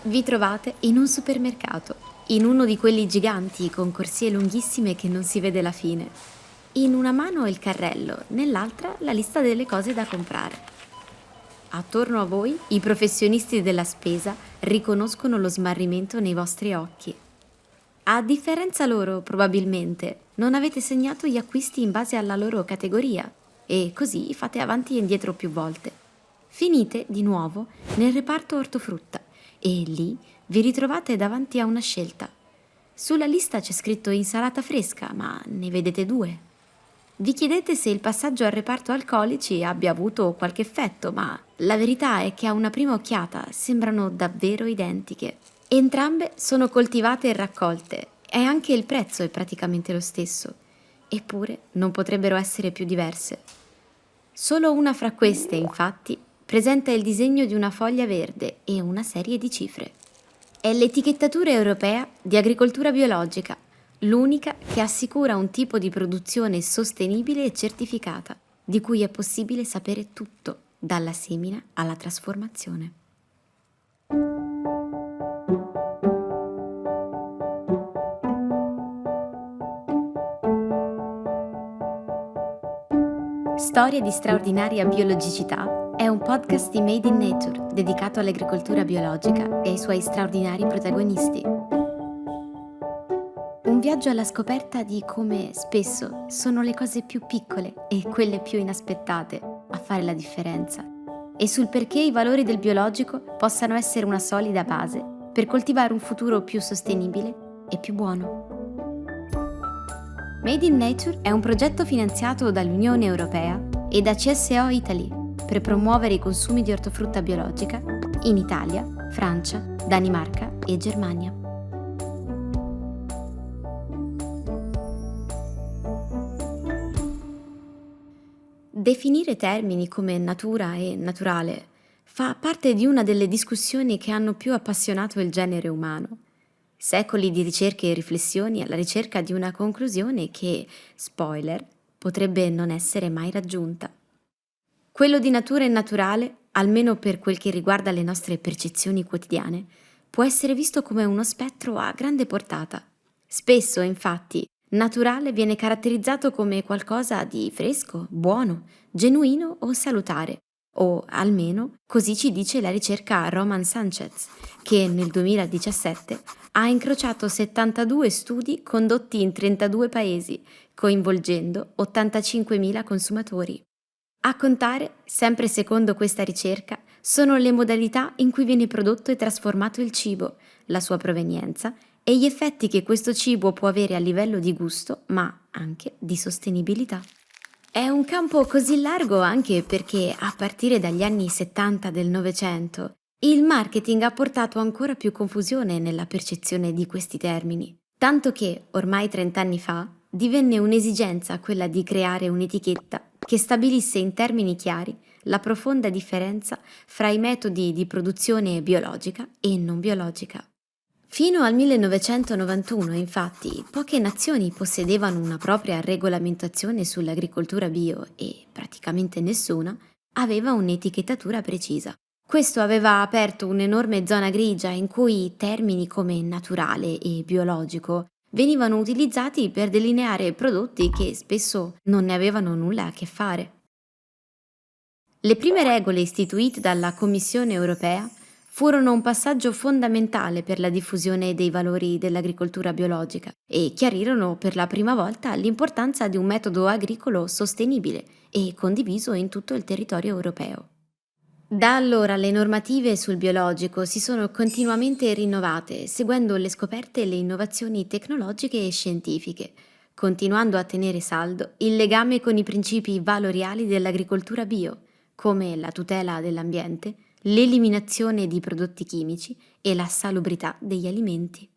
Vi trovate in un supermercato, in uno di quelli giganti con corsie lunghissime che non si vede la fine. In una mano il carrello, nell'altra la lista delle cose da comprare. Attorno a voi i professionisti della spesa riconoscono lo smarrimento nei vostri occhi. A differenza loro, probabilmente, non avete segnato gli acquisti in base alla loro categoria e così fate avanti e indietro più volte. Finite di nuovo nel reparto ortofrutta e lì vi ritrovate davanti a una scelta. Sulla lista c'è scritto insalata fresca, ma ne vedete due. Vi chiedete se il passaggio al reparto alcolici abbia avuto qualche effetto, ma la verità è che a una prima occhiata sembrano davvero identiche. Entrambe sono coltivate e raccolte e anche il prezzo è praticamente lo stesso. Eppure non potrebbero essere più diverse. Solo una fra queste, infatti, presenta il disegno di una foglia verde e una serie di cifre. È l'etichettatura europea di agricoltura biologica, l'unica che assicura un tipo di produzione sostenibile e certificata, di cui è possibile sapere tutto, dalla semina alla trasformazione. Storie di straordinaria biologicità è un podcast di Made in Nature dedicato all'agricoltura biologica e ai suoi straordinari protagonisti. Un viaggio alla scoperta di come spesso sono le cose più piccole e quelle più inaspettate a fare la differenza e sul perché i valori del biologico possano essere una solida base per coltivare un futuro più sostenibile e più buono. Made in Nature è un progetto finanziato dall'Unione Europea e da CSO Italy per promuovere i consumi di ortofrutta biologica in Italia, Francia, Danimarca e Germania. Definire termini come natura e naturale fa parte di una delle discussioni che hanno più appassionato il genere umano. Secoli di ricerche e riflessioni alla ricerca di una conclusione che, spoiler, potrebbe non essere mai raggiunta. Quello di natura e naturale, almeno per quel che riguarda le nostre percezioni quotidiane, può essere visto come uno spettro a grande portata. Spesso, infatti, naturale viene caratterizzato come qualcosa di fresco, buono, genuino o salutare, o almeno così ci dice la ricerca Roman Sanchez, che nel 2017 ha incrociato 72 studi condotti in 32 paesi, coinvolgendo 85.000 consumatori. A contare, sempre secondo questa ricerca, sono le modalità in cui viene prodotto e trasformato il cibo, la sua provenienza e gli effetti che questo cibo può avere a livello di gusto, ma anche di sostenibilità. È un campo così largo anche perché, a partire dagli anni 70 del Novecento, il marketing ha portato ancora più confusione nella percezione di questi termini, tanto che, ormai 30 anni fa, divenne un'esigenza quella di creare un'etichetta che stabilisse in termini chiari la profonda differenza fra i metodi di produzione biologica e non biologica. Fino al 1991, infatti, poche nazioni possedevano una propria regolamentazione sull'agricoltura bio e praticamente nessuna aveva un'etichettatura precisa. Questo aveva aperto un'enorme zona grigia in cui termini come naturale e biologico venivano utilizzati per delineare prodotti che spesso non ne avevano nulla a che fare. Le prime regole istituite dalla Commissione europea furono un passaggio fondamentale per la diffusione dei valori dell'agricoltura biologica e chiarirono per la prima volta l'importanza di un metodo agricolo sostenibile e condiviso in tutto il territorio europeo. Da allora le normative sul biologico si sono continuamente rinnovate, seguendo le scoperte e le innovazioni tecnologiche e scientifiche, continuando a tenere saldo il legame con i principi valoriali dell'agricoltura bio, come la tutela dell'ambiente, l'eliminazione di prodotti chimici e la salubrità degli alimenti.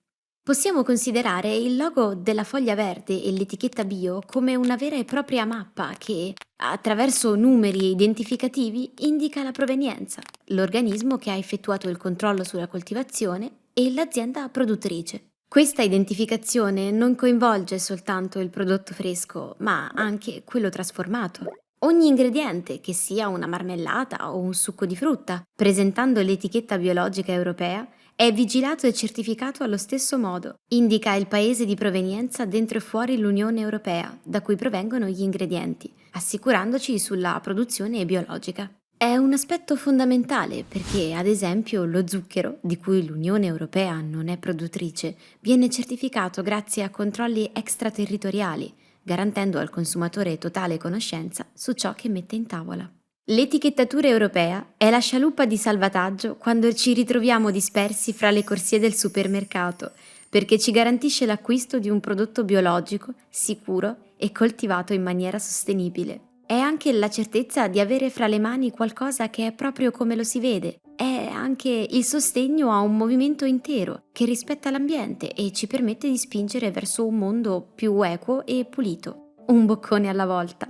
Possiamo considerare il logo della foglia verde e l'etichetta bio come una vera e propria mappa che, attraverso numeri identificativi, indica la provenienza, l'organismo che ha effettuato il controllo sulla coltivazione e l'azienda produttrice. Questa identificazione non coinvolge soltanto il prodotto fresco, ma anche quello trasformato. Ogni ingrediente, che sia una marmellata o un succo di frutta, presentando l'etichetta biologica europea, È vigilato e certificato allo stesso modo. Indica il paese di provenienza dentro e fuori l'Unione Europea, da cui provengono gli ingredienti, assicurandoci sulla produzione biologica. È un aspetto fondamentale perché, ad esempio, lo zucchero, di cui l'Unione Europea non è produttrice, viene certificato grazie a controlli extraterritoriali, garantendo al consumatore totale conoscenza su ciò che mette in tavola. L'etichettatura europea è la scialuppa di salvataggio quando ci ritroviamo dispersi fra le corsie del supermercato, perché ci garantisce l'acquisto di un prodotto biologico, sicuro e coltivato in maniera sostenibile. È anche la certezza di avere fra le mani qualcosa che è proprio come lo si vede. È anche il sostegno a un movimento intero che rispetta l'ambiente e ci permette di spingere verso un mondo più equo e pulito. Un boccone alla volta.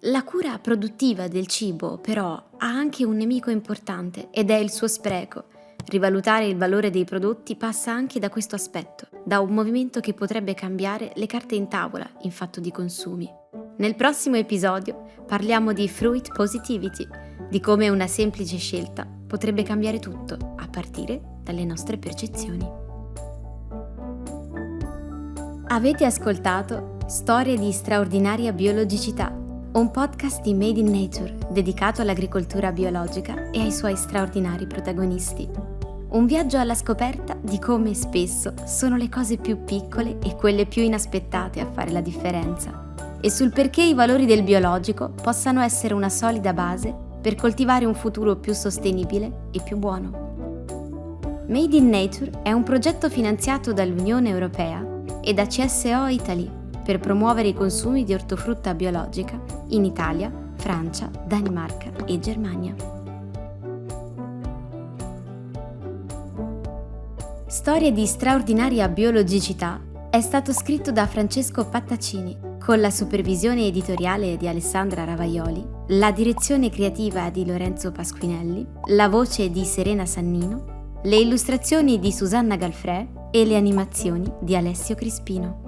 La cura produttiva del cibo, però, ha anche un nemico importante ed è il suo spreco. Rivalutare il valore dei prodotti passa anche da questo aspetto, da un movimento che potrebbe cambiare le carte in tavola in fatto di consumi. Nel prossimo episodio parliamo di Fruit Positivity, di come una semplice scelta potrebbe cambiare tutto, a partire dalle nostre percezioni. Avete ascoltato Storie di straordinaria biologicità, un podcast di Made in Nature dedicato all'agricoltura biologica e ai suoi straordinari protagonisti. Un viaggio alla scoperta di come spesso sono le cose più piccole e quelle più inaspettate a fare la differenza, e sul perché i valori del biologico possano essere una solida base per coltivare un futuro più sostenibile e più buono. Made in Nature è un progetto finanziato dall'Unione Europea e da CSO Italy per promuovere i consumi di ortofrutta biologica in Italia, Francia, Danimarca e Germania. Storie di straordinaria biologicità è stato scritto da Francesco Pattacini, con la supervisione editoriale di Alessandra Ravaioli, la direzione creativa di Lorenzo Pasquinelli, la voce di Serena Sannino, le illustrazioni di Susanna Galfrè e le animazioni di Alessio Crispino.